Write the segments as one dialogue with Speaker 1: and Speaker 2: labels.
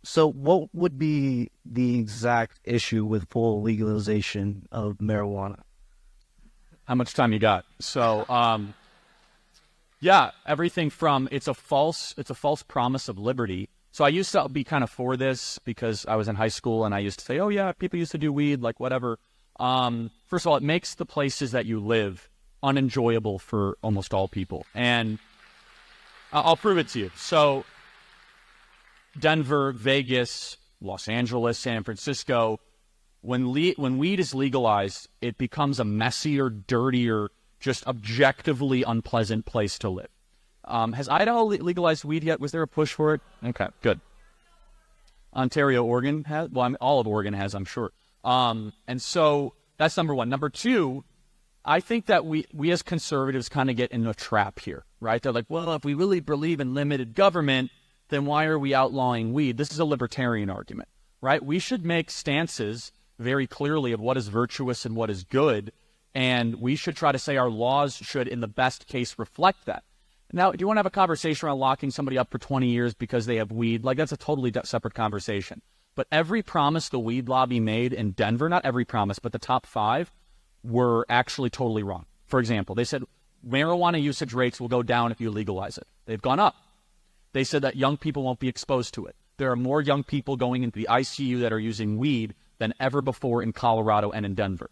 Speaker 1: So what would be the exact issue with full legalization of marijuana?
Speaker 2: How much time you got? So, yeah, everything from it's a false promise of liberty. So I used to be kind of for this because I was in high school and I used to say, oh yeah, people used to do weed, like whatever. First of all, it makes the places that you live unenjoyable for almost all people. And I'll prove it to you. So Denver, Vegas, Los Angeles, San Francisco, when weed is legalized, it becomes a messier, dirtier, just objectively unpleasant place to live. Has Idaho legalized weed yet? Was there a push for it? Okay, good. Ontario, Oregon has. Well, all of Oregon has, I'm sure. And so that's number one. Number two, I think that we as conservatives kind of get in a trap here, right? They're like, well, if we really believe in limited government, then why are we outlawing weed? This is a libertarian argument, right? We should make stances very clearly of what is virtuous and what is good, and we should try to say our laws should, in the best case, reflect that. Now, do you want to have a conversation around locking somebody up for 20 years because they have weed? Like, that's a totally separate conversation. But every promise the weed lobby made in Denver, not every promise, but the top 5, were actually totally wrong. For example, they said marijuana usage rates will go down if you legalize it. They've gone up. They said that young people won't be exposed to it. There are more young people going into the ICU that are using weed than ever before in Colorado and in Denver.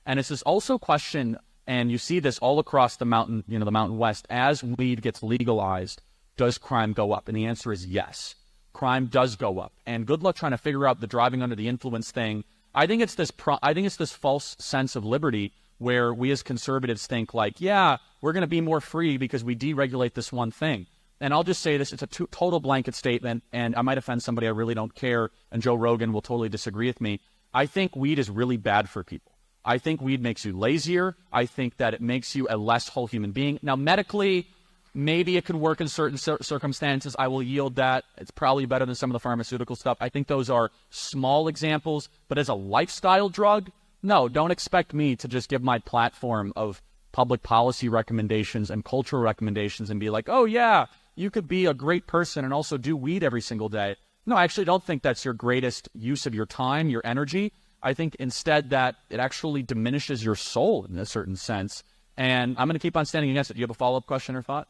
Speaker 2: And it's this also question, and you see this all across the mountain, the Mountain West, as weed gets legalized, does crime go up? And the answer is yes. Crime does go up. And good luck trying to figure out the driving under the influence thing. I think it's this false sense of liberty where we as conservatives think like, yeah, we're going to be more free because we deregulate this one thing. And I'll just say this, it's a total blanket statement, and I might offend somebody, I really don't care, and Joe Rogan will totally disagree with me. I think weed is really bad for people. I think weed makes you lazier. I think that it makes you a less whole human being. Now, medically, maybe it could work in certain circumstances. I will yield that. It's probably better than some of the pharmaceutical stuff. I think those are small examples. But as a lifestyle drug, no, don't expect me to just give my platform of public policy recommendations and cultural recommendations and be like, oh, yeah, you could be a great person and also do weed every single day. No, I actually don't think that's your greatest use of your time, your energy. I think instead that it actually diminishes your soul in a certain sense. And I'm going to keep on standing against it. Do you have a follow-up question or thought?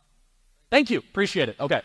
Speaker 2: Thank you. Appreciate it. Okay.